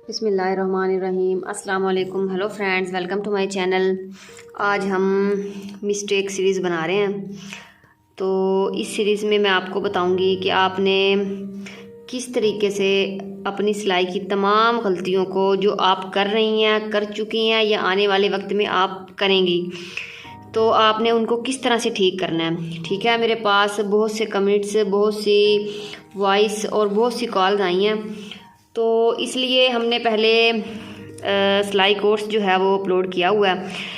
बिस्मिल्लाहिर्रहमानिर्रहीम। अस्सलाम वालेकुम। Hello friends, welcome to my channel. आज हम मिस्टेक सीरीज़ बना रहे हैं। तो इस सीरीज़ में मैं आपको बताऊंगी कि आपने किस तरीके से अपनी सिलाई की तमाम गलतियों को जो आप कर रही हैं, कर चुकी हैं या आने वाले वक्त में आप करेंगी, तो आपने उनको किस तरह से ठीक करना है। ठीक है, मेरे पास बहुत से कमेंट्स, बहुत सी वॉइस और बहुत सी कॉल्स आई हैं, तो इसलिए हमने पहले सिलाई कोर्स जो है वो अपलोड किया हुआ है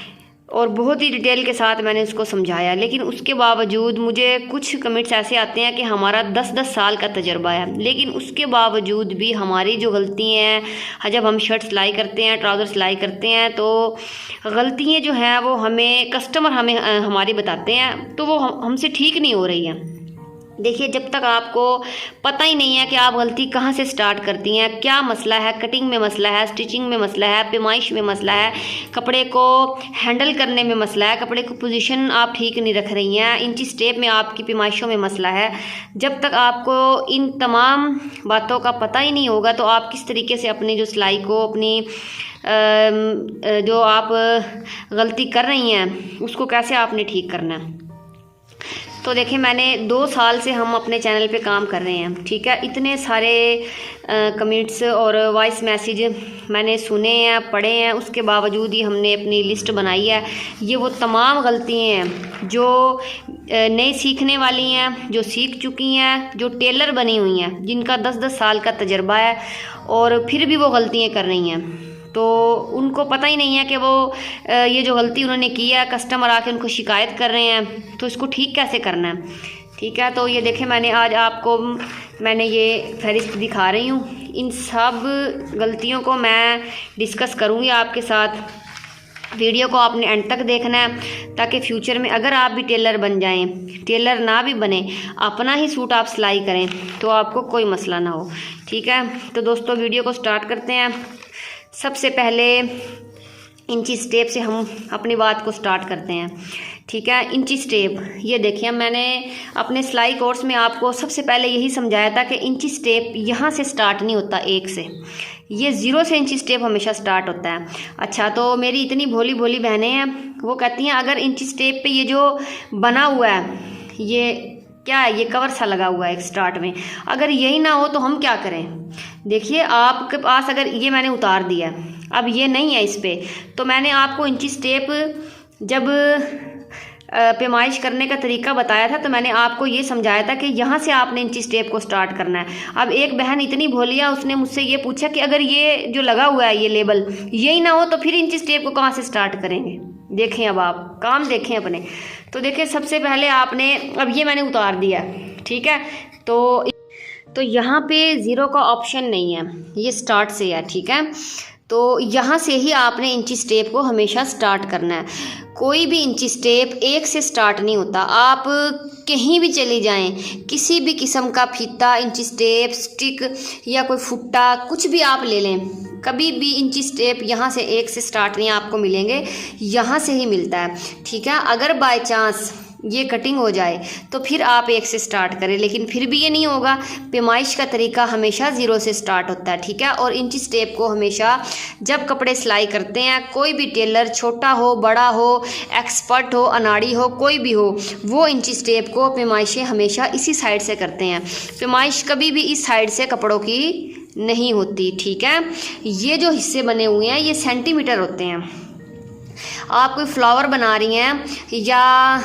और बहुत ही डिटेल के साथ मैंने उसको समझाया। लेकिन उसके बावजूद मुझे कुछ कमेंट्स ऐसे आते हैं कि हमारा 10-10 साल का तजर्बा है, लेकिन उसके बावजूद भी हमारी जो गलतियाँ हैं, जब हम शर्ट सिलाई करते हैं, ट्राउज़र सिलाई करते हैं, तो गलतियाँ जो हैं वो हमें कस्टमर हमारी बताते हैं, तो वो हमसे ठीक नहीं हो रही हैं। देखिए, जब तक आपको पता ही नहीं है कि आप गलती कहाँ से स्टार्ट करती हैं, क्या मसला है, कटिंग में मसला है, स्टिचिंग में मसला है, पेमाइश में मसला है, कपड़े को हैंडल करने में मसला है, कपड़े को पोजीशन आप ठीक नहीं रख रही हैं, इंची स्टेप में आपकी पेमाइशों में मसला है, जब तक आपको इन तमाम बातों का पता ही नहीं होगा, तो आप किस तरीके से अपनी जो सिलाई को, अपनी जो आप गलती कर रही हैं उसको कैसे आपने ठीक करना है। तो देखिए, मैंने 2 साल से हम अपने चैनल पे काम कर रहे हैं। ठीक है, इतने सारे कमेंट्स और वॉइस मैसेज मैंने सुने हैं, पढ़े हैं, उसके बावजूद ही हमने अपनी लिस्ट बनाई है। ये वो तमाम गलतियाँ हैं जो नई सीखने वाली हैं, जो सीख चुकी हैं, जो टेलर बनी हुई हैं, जिनका 10-10 साल का तजर्बा है और फिर भी वो गलतियाँ कर रही हैं। तो उनको पता ही नहीं है कि वो ये जो गलती उन्होंने की है, कस्टमर आके उनको शिकायत कर रहे हैं, तो इसको ठीक कैसे करना है। ठीक है, तो ये देखें, मैंने आज आपको ये फहरिस्त दिखा रही हूँ। इन सब गलतियों को मैं डिस्कस करूँगी आपके साथ। वीडियो को आपने एंड तक देखना है, ताकि फ्यूचर में अगर आप भी टेलर बन जाएं, टेलर ना भी बने, अपना ही सूट आप सिलाई करें, तो आपको कोई मसला ना हो। ठीक है, तो दोस्तों वीडियो को स्टार्ट करते हैं। सबसे पहले इंची स्टेप से हम अपनी बात को स्टार्ट करते हैं। ठीक है, इंची स्टेप, ये देखिए, मैंने अपने सिलाई कोर्स में आपको सबसे पहले यही समझाया था कि इंची स्टेप यहाँ से स्टार्ट नहीं होता, 1 से, ये 0 से इंची स्टेप हमेशा स्टार्ट होता है। अच्छा, तो मेरी इतनी भोली भोली बहनें हैं, वो कहती हैं अगर इंची स्टेप पे ये जो बना हुआ है, ये क्या है, ये कवर सा लगा हुआ है एक स्टार्ट में, अगर यही ना हो तो हम क्या करें। देखिए, आपके पास अगर ये मैंने उतार दिया, अब ये नहीं है इस पे, तो मैंने आपको इंची स्टेप जब पेमाइश करने का तरीका बताया था, तो मैंने आपको ये समझाया था कि यहाँ से आपने इंची स्टेप को स्टार्ट करना है। अब एक बहन इतनी भोली है, उसने मुझसे ये पूछा कि अगर ये जो लगा हुआ है ये लेबल यही ना हो तो फिर इंची स्टेप को कहाँ से स्टार्ट करेंगे। देखें, अब आप काम देखें अपने। तो देखिए, सबसे पहले आपने, अब ये मैंने उतार दिया, ठीक है, तो यहाँ पे 0 का ऑप्शन नहीं है, ये स्टार्ट से है। ठीक है, तो यहाँ से ही आपने इंची स्टेप को हमेशा स्टार्ट करना है। कोई भी इंची स्टेप 1 से स्टार्ट नहीं होता। आप कहीं भी चली जाएं, किसी भी किस्म का फीता, इंची स्टेप, स्टिक या कोई फुट्टा, कुछ भी आप ले लें, कभी भी इंची स्टेप यहाँ से 1 से स्टार्ट नहीं आपको मिलेंगे, यहाँ से ही मिलता है। ठीक है, अगर बाय चांस ये कटिंग हो जाए तो फिर आप 1 से स्टार्ट करें, लेकिन फिर भी ये नहीं होगा। पेमाइश का तरीका हमेशा 0 से स्टार्ट होता है। ठीक है, और इंची स्टेप को हमेशा जब कपड़े सिलाई करते हैं, कोई भी टेलर, छोटा हो, बड़ा हो, एक्सपर्ट हो, अनाड़ी हो, कोई भी हो, वो इंची स्टेप को पेमाइशें हमेशा इसी साइड से करते हैं। पेमाइश कभी भी इस साइड से कपड़ों की नहीं होती। ठीक है, ये जो हिस्से बने हुए हैं ये सेंटीमीटर होते हैं। आप कोई फ्लावर बना रही हैं या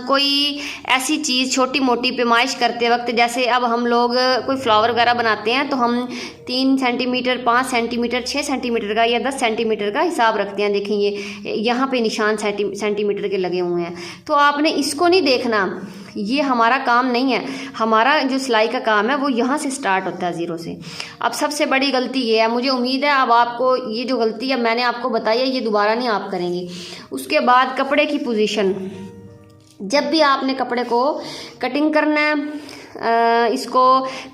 कोई ऐसी चीज़ छोटी मोटी पेमाइश करते वक्त, जैसे अब हम लोग कोई फ्लावर वगैरह बनाते हैं, तो हम 3 सेंटीमीटर, 5 सेंटीमीटर, 6 सेंटीमीटर का या 10 सेंटीमीटर का हिसाब रखते हैं। देखें, ये यहाँ पे निशान सेंटीमीटर के लगे हुए हैं, तो आपने इसको नहीं देखना, ये हमारा काम नहीं है। हमारा जो सिलाई का काम है वो यहाँ से स्टार्ट होता है, 0 से। अब सबसे बड़ी गलती ये है, मुझे उम्मीद है अब आपको ये जो गलती है मैंने आपको बताई है, ये दोबारा नहीं आप करेंगे। उसके बाद कपड़े की पोजीशन, जब भी आपने कपड़े को कटिंग करना है, इसको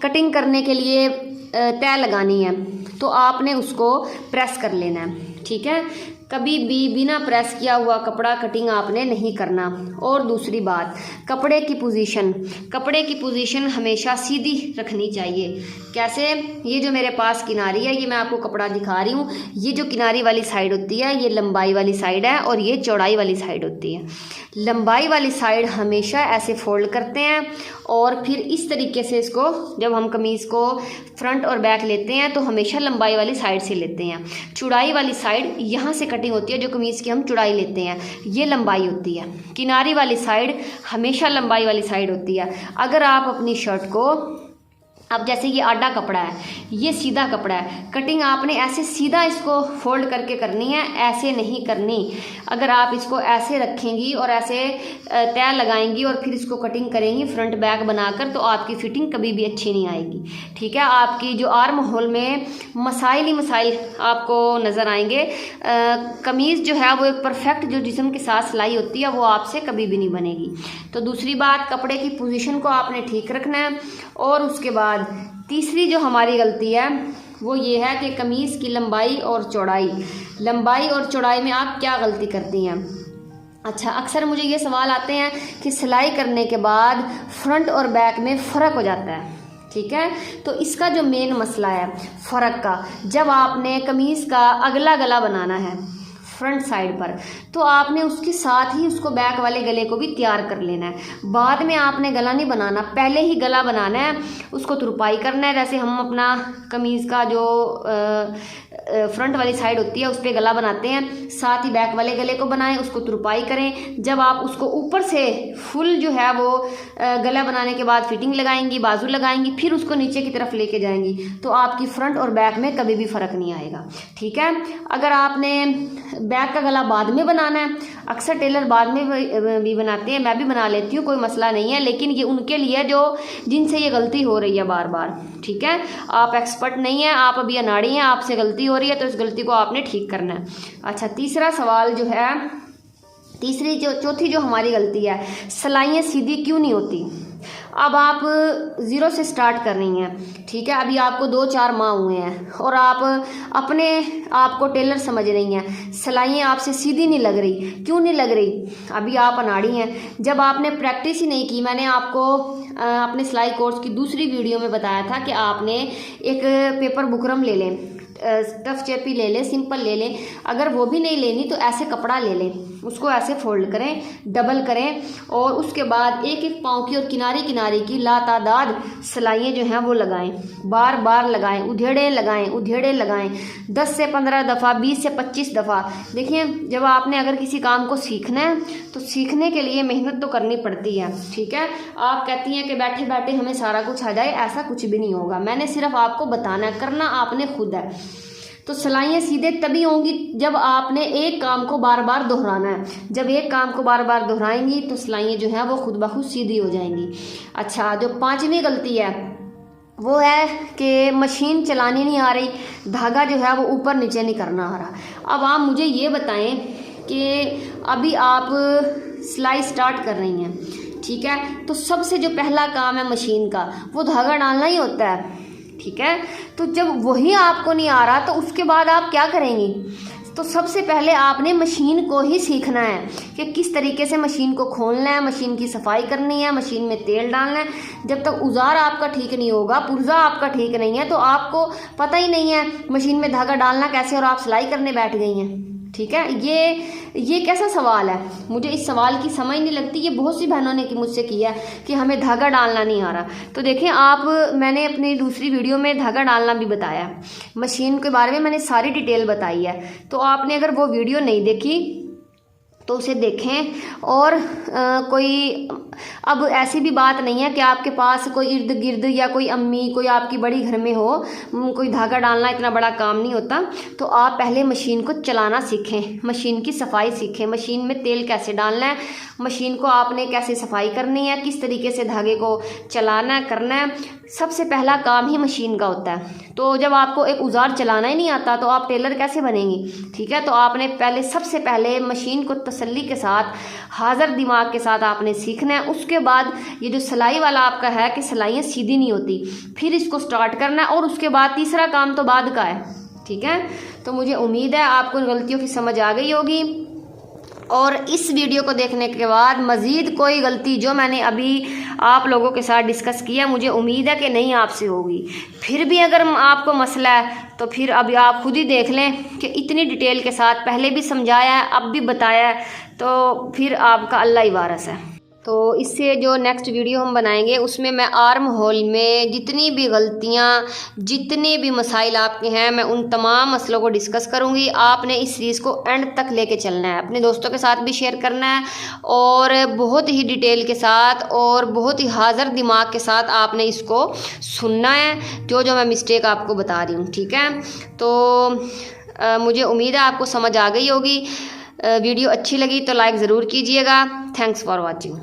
कटिंग करने के लिए तय लगानी है, तो आपने उसको प्रेस कर लेना है। ठीक है। कभी भी बिना प्रेस किया हुआ कपड़ा कटिंग आपने नहीं करना। और दूसरी बात, कपड़े की पोजीशन हमेशा सीधी रखनी चाहिए। कैसे? ये जो मेरे पास किनारी है, ये मैं आपको कपड़ा दिखा रही हूँ, ये जो किनारी वाली साइड होती है ये लंबाई वाली साइड है और ये चौड़ाई वाली साइड होती है। लंबाई वाली साइड हमेशा ऐसे फोल्ड करते हैं और फिर इस तरीके से इसको, जब हम कमीज़ को फ्रंट और बैक लेते हैं तो हमेशा लंबाई वाली साइड से लेते हैं। चौड़ाई वाली साइड यहाँ से कटिंग होती है, जो कमीज़ की हम चौड़ाई लेते हैं ये लंबाई होती है। किनारी वाली साइड हमेशा लंबाई वाली साइड होती है। अगर आप अपनी शर्ट को, अब जैसे ये आड़ा कपड़ा है, ये सीधा कपड़ा है, कटिंग आपने ऐसे सीधा इसको फोल्ड करके करनी है, ऐसे नहीं करनी। अगर आप इसको ऐसे रखेंगी और ऐसे तय लगाएंगी और फिर इसको कटिंग करेंगी फ्रंट बैक बनाकर, तो आपकी फिटिंग कभी भी अच्छी नहीं आएगी। ठीक है, आपकी जो आर्म होल में मसाइल ही मसाइल आपको नज़र आएंगे। कमीज़ जो है वो एक परफेक्ट जो जिस्म के साथ सिलाई होती है वो आपसे कभी भी नहीं बनेगी। तो दूसरी बात, कपड़े की पोजीशन को आपने ठीक रखना है। और उसके बाद तीसरी जो हमारी गलती है वो ये है कि कमीज़ की लंबाई और चौड़ाई में आप क्या गलती करती हैं। अच्छा, अक्सर मुझे ये सवाल आते हैं कि सिलाई करने के बाद फ्रंट और बैक में फ़र्क हो जाता है। ठीक है, तो इसका जो मेन मसला है फ़र्क का, जब आपने कमीज़ का अगला गला बनाना है फ्रंट साइड पर, तो आपने उसके साथ ही उसको बैक वाले गले को भी तैयार कर लेना है। बाद में आपने गला नहीं बनाना, पहले ही गला बनाना है, उसको तुरपाई करना है। जैसे हम अपना कमीज़ का जो फ्रंट वाली साइड होती है उस पर गला बनाते हैं, साथ ही बैक वाले गले को बनाएं, उसको तुरपाई करें। जब आप उसको ऊपर से फुल जो है वो गला बनाने के बाद फिटिंग लगाएंगी, बाजू लगाएंगी, फिर उसको नीचे की तरफ लेके जाएंगी, तो आपकी फ्रंट और बैक में कभी भी फ़र्क नहीं आएगा। ठीक है, अगर आपने बैक का गला बाद में बनाना है, अक्सर टेलर बाद में भी बनाते हैं, मैं भी बना लेती हूँ, कोई मसला नहीं है, लेकिन ये उनके लिए जो जिनसे ये गलती हो रही है बार बार। ठीक है, आप एक्सपर्ट नहीं हैं, आप अभी अनाड़ी हैं, आपसे गलती हो रही है, तो इस गलती को आपने ठीक करना है। अच्छा, तीसरा सवाल जो है, चौथी जो हमारी गलती है, सिलाइयाँ सीधी क्यों नहीं होती। अब आप ज़ीरो से स्टार्ट कर रही हैं। ठीक है, अभी आपको 2-4 माह हुए हैं और आप अपने आप को टेलर समझ रही हैं, सिलाइयाँ आपसे सीधी नहीं लग रही। क्यों नहीं लग रही? अभी आप अनाड़ी हैं, जब आपने प्रैक्टिस ही नहीं की। मैंने आपको अपने सिलाई कोर्स की दूसरी वीडियो में बताया था कि आपने एक पेपर बुकरम ले लें, टफ चेपी ले लें, सिंपल ले लें। अगर वो भी नहीं लेनी तो ऐसे कपड़ा ले लें, उसको ऐसे फोल्ड करें, डबल करें और उसके बाद एक एक पाँव की और किनारे किनारे की लातादाद सिलाइयाँ जो हैं वो लगाएं, बार बार लगाएं, उधेड़े लगाएं 10 से 15 दफ़ा, 20 से 25 दफ़ा। देखिए, जब आपने अगर किसी काम को सीखना है तो सीखने के लिए मेहनत तो करनी पड़ती है। ठीक है, आप कहती हैं कि बैठे बैठे हमें सारा कुछ आ जाए, ऐसा कुछ भी नहीं होगा। मैंने सिर्फ आपको बताना है, करना आपने खुद है। तो सिलाइयाँ सीधे तभी होंगी जब आपने एक काम को बार बार दोहराना है। जब एक काम को बार बार दोहराएंगी तो सिलाइयाँ जो हैं वो खुद ब खुद सीधी हो जाएंगी। अच्छा, जो 5वीं गलती है वो है कि मशीन चलानी नहीं आ रही, धागा जो है वो ऊपर नीचे नहीं करना आ रहा। अब आप मुझे ये बताएं कि अभी आप सिलाई स्टार्ट कर रही हैं, ठीक है, तो सबसे जो पहला काम है मशीन का वो धागा डालना ही होता है। ठीक है, तो जब वही आपको नहीं आ रहा तो उसके बाद आप क्या करेंगी? तो सबसे पहले आपने मशीन को ही सीखना है कि किस तरीके से मशीन को खोलना है, मशीन की सफाई करनी है, मशीन में तेल डालना है। जब तक औजार आपका ठीक नहीं होगा, पुर्जा आपका ठीक नहीं है, तो आपको पता ही नहीं है मशीन में धागा डालना कैसे और आप सिलाई करने बैठ गई हैं। ठीक है, ये कैसा सवाल है? मुझे इस सवाल की समझ नहीं लगती। ये बहुत सी बहनों ने मुझसे किया कि हमें धागा डालना नहीं आ रहा। तो देखें आप, मैंने अपनी दूसरी वीडियो में धागा डालना भी बताया, मशीन के बारे में मैंने सारी डिटेल बताई है। तो आपने अगर वो वीडियो नहीं देखी तो उसे देखें। और कोई अब ऐसी भी बात नहीं है कि आपके पास कोई इर्द गिर्द या कोई अम्मी, कोई आपकी बड़ी घर में हो, कोई धागा डालना इतना बड़ा काम नहीं होता। तो आप पहले मशीन को चलाना सीखें, मशीन की सफाई सीखें, मशीन में तेल कैसे डालना है, मशीन को आपने कैसे सफाई करनी है, किस तरीके से धागे को चलाना करना है। सबसे पहला काम ही मशीन का होता है। तो जब आपको एक औजार चलाना ही नहीं आता तो आप टेलर कैसे बनेंगी? ठीक है, तो आपने सबसे पहले मशीन को तसल्ली के साथ, हाज़िर दिमाग के साथ आपने सीखना है। उसके बाद ये जो सिलाई वाला आपका है कि सिलाइयाँ सीधी नहीं होती, फिर इसको स्टार्ट करना है। और उसके बाद तीसरा काम तो बाद का है। ठीक है। तो मुझे उम्मीद है आपको गलतियों की समझ आ गई होगी, और इस वीडियो को देखने के बाद मज़ीद कोई गलती जो मैंने अभी आप लोगों के साथ डिस्कस किया, मुझे उम्मीद है कि नहीं आपसे होगी। फिर भी अगर आपको मसला है तो फिर अभी आप खुद ही देख लें कि इतनी डिटेल के साथ पहले भी समझाया है, अब भी बताया है, तो फिर आपका अल्लाह ही वारिस है। तो इससे जो नेक्स्ट वीडियो हम बनाएंगे उसमें मैं आर्म होल में जितनी भी गलतियां, जितने भी मसाइल आपके हैं, मैं उन तमाम मसलों को डिस्कस करूंगी। आपने इस सीरीज़ को एंड तक लेके चलना है, अपने दोस्तों के साथ भी शेयर करना है, और बहुत ही डिटेल के साथ और बहुत ही हाज़िर दिमाग के साथ आपने इसको सुनना है, जो मैं मिस्टेक आपको बता रही हूँ, ठीक है। तो मुझे उम्मीद है आपको समझ आ गई होगी। वीडियो अच्छी लगी तो लाइक ज़रूर कीजिएगा। Thanks for watching.